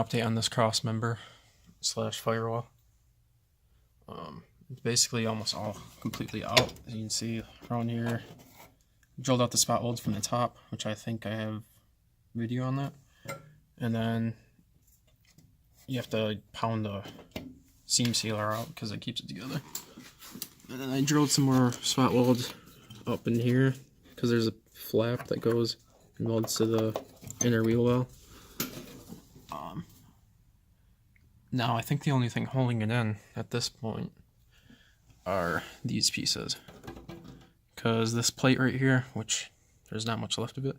update on this cross member slash firewall. It's basically almost all completely out. As you can see around here, drilled out the spot welds from the top, which I think I have video on that. And then you have to pound the seam sealer out because it keeps it together. And then I drilled some more spot welds up in here because there's a flap that goes and welds to the inner wheel well. Now I think the only thing holding it in at this point are these pieces, because this plate right here, which there's not much left of it,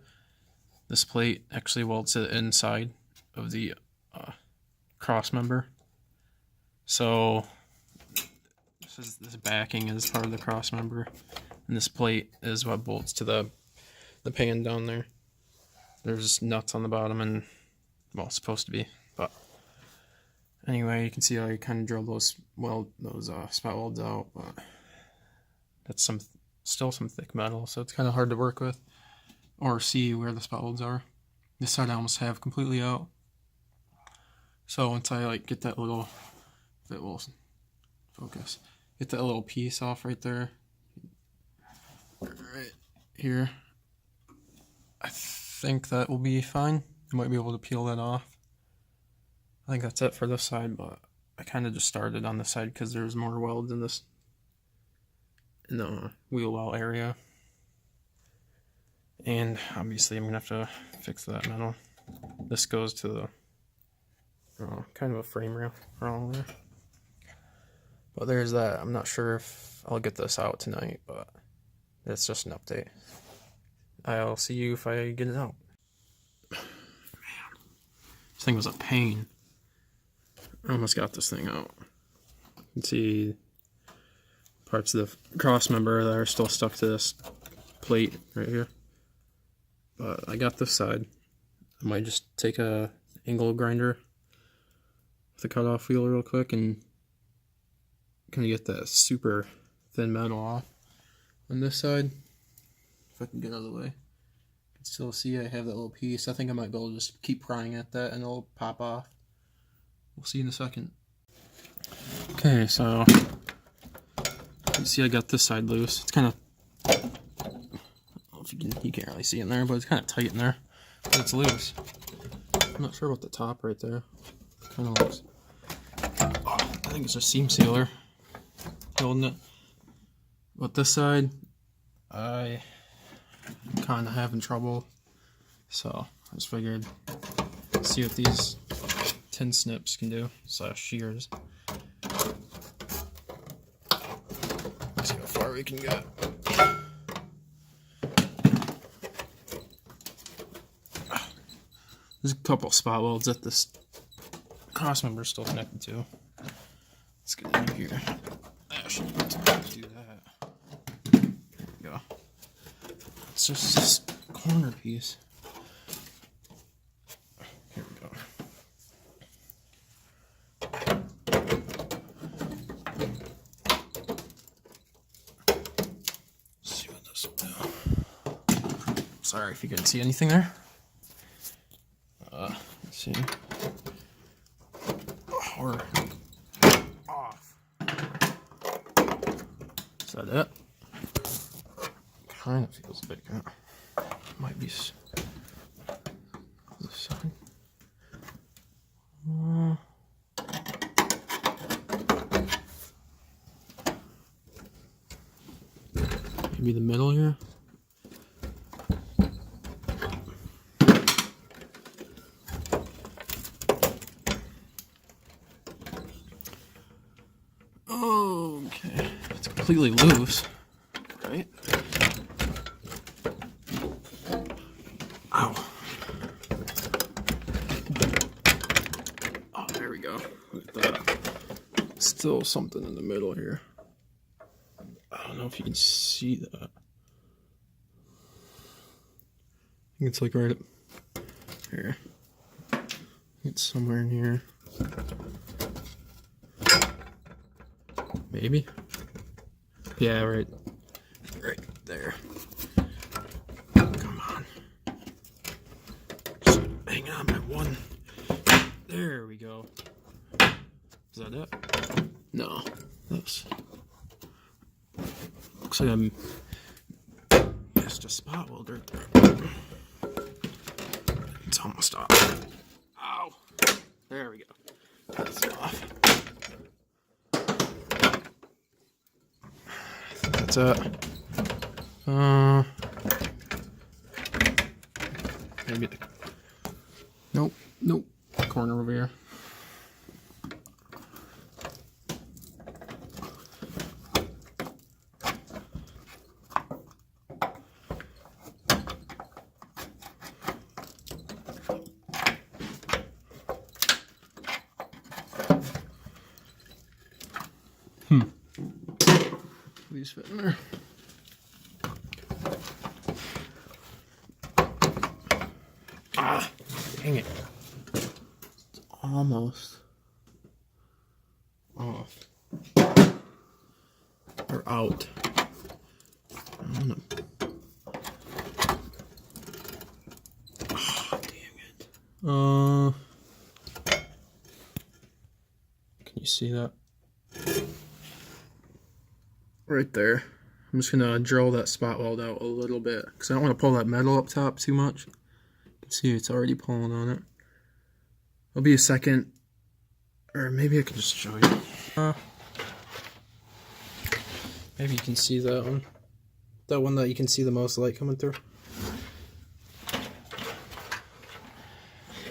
this plate actually welds to the inside of the cross member. So this backing is part of the cross member, and this plate is what bolts to the pan down there. There's nuts on the bottom, and well, it's supposed to be, but anyway, you can see I kind of drilled those spot welds out, but that's still some thick metal, so it's kind of hard to work with or see where the spot welds are. This side I almost have completely out. So once I get that little, if it will focus, get that little piece off right there, right here, I think that will be fine. I might be able to peel that off. I think that's it for this side, but I kind of just started on this side because there's more welds in the wheel well area. And obviously I'm going to have to fix that metal. This goes to the kind of a frame rail around there. But there's that. I'm not sure if I'll get this out tonight, but it's just an update. I'll see you if I get it out. Man, this thing was a pain. I almost got this thing out. You can see parts of the cross member that are still stuck to this plate right here. But I got this side. I might just take a angle grinder with a cutoff wheel real quick and kind of get that super thin metal off. On this side, if I can get out of the way, you can still see I have that little piece. I think I might be able to just keep prying at that and it'll pop off. We'll see in a second. Okay, so you see I got this side loose. It's kind of, I don't know if you can't really see in there, but it's kind of tight in there. But it's loose. I'm not sure about the top right there. Kind of looks, I think it's a seam sealer holding it. But this side, I'm kind of having trouble. So I just figured, see what these tin snips can do, slash shears. Let's see how far we can get. There's a couple spot welds that this cross member is still connected to. Let's get in here. I should do that. There we go. It's just this corner piece. Here we go. See what this will do. Sorry if you couldn't see anything there. Let's see. Or off. Is that it? Kind of feels big. Might be this side. Maybe the middle here. Okay, it's completely loose, right? Ow. Oh, there we go. Look at that. Still something in the middle here. I don't know if you can see that. I think it's like right up here. It's somewhere in here. Maybe? Yeah, right there. Come on. Just hang on by one There we go. Is that it? No. This looks like I'm missed a spot welder. It's almost off. Ow! There we go. That's off. That's it. Maybe. Nope. Nope. Corner over here. These fit in there. Ah, dang it. It's almost off. Or out. I don't know. Oh, dang it. Can you see that? Right there. I'm just gonna drill that spot weld out a little bit because I don't want to pull that metal up top too much. You can see it's already pulling on it. It'll be a second, or maybe I can just show you. Maybe you can see that one. That one that you can see the most light coming through.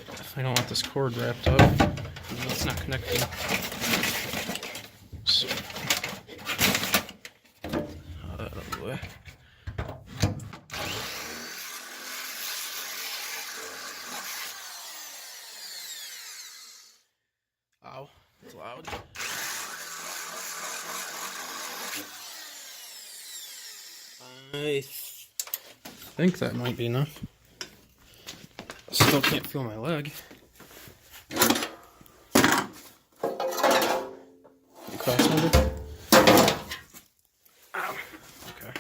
Definitely don't want this cord wrapped up. It's not connecting. So. Out of the way. Ow, it's loud. I think that might be enough. Still can't feel my leg. Crossmember. Ow. Okay.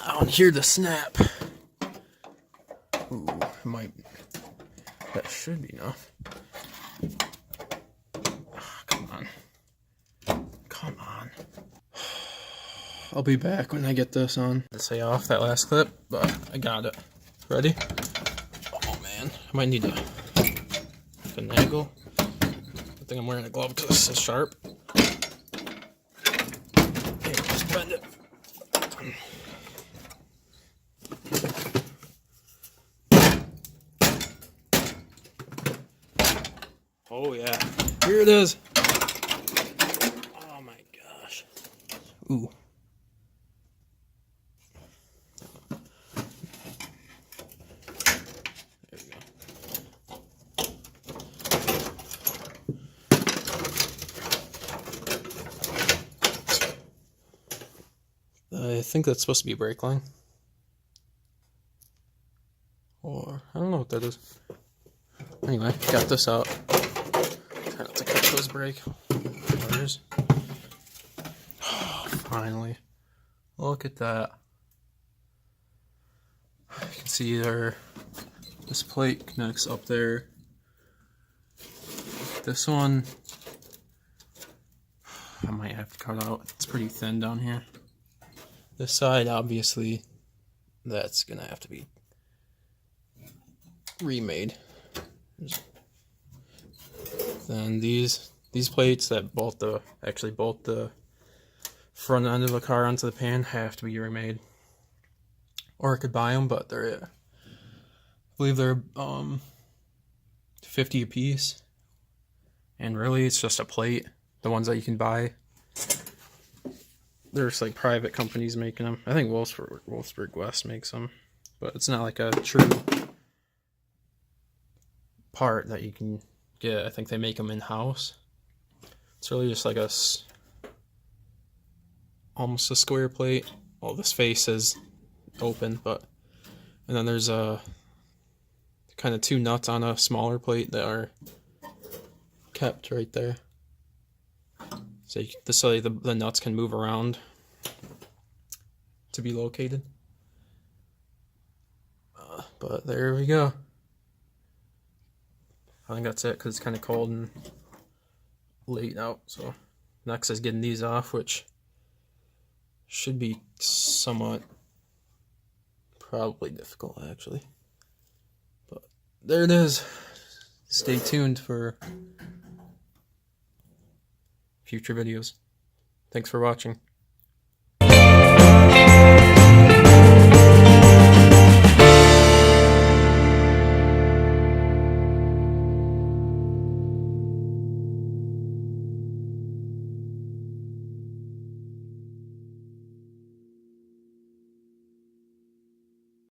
I don't hear the snap. Ooh, it might. That should be enough. Oh, come on. Come on. I'll be back when I get this on. Let's say off that last clip, but I got it. Ready? Oh man, I might need to finagle. I think I'm wearing a glove because this is sharp. Here, just bend it. Oh yeah, here it is. Oh my gosh. Ooh. There we go. I think that's supposed to be a brake line. Or, I don't know what that is. Anyway, got this out. Try not to catch those brake wires. Oh, finally. Look at that. You can see there, this plate connects up there. This one, I might have to cut out. It's pretty thin down here. This side, obviously, that's gonna have to be remade. Then these plates that bolt the front end of the car onto the pan have to be remade. Or I could buy them, but I believe they're 50 a piece. And really, it's just a plate. The ones that you can buy, there's like private companies making them. I think Wolfsburg West makes them, but it's not like a true part that you can get. I think they make them in house. It's really just like almost a square plate. Well, this face is open, and then there's kind of two nuts on a smaller plate that are kept right there. So the nuts can move around to be located. But there we go. I think that's it because it's kind of cold and late out. So next is getting these off, which should be somewhat probably difficult actually. But there it is. Stay tuned for future videos. Thanks for watching.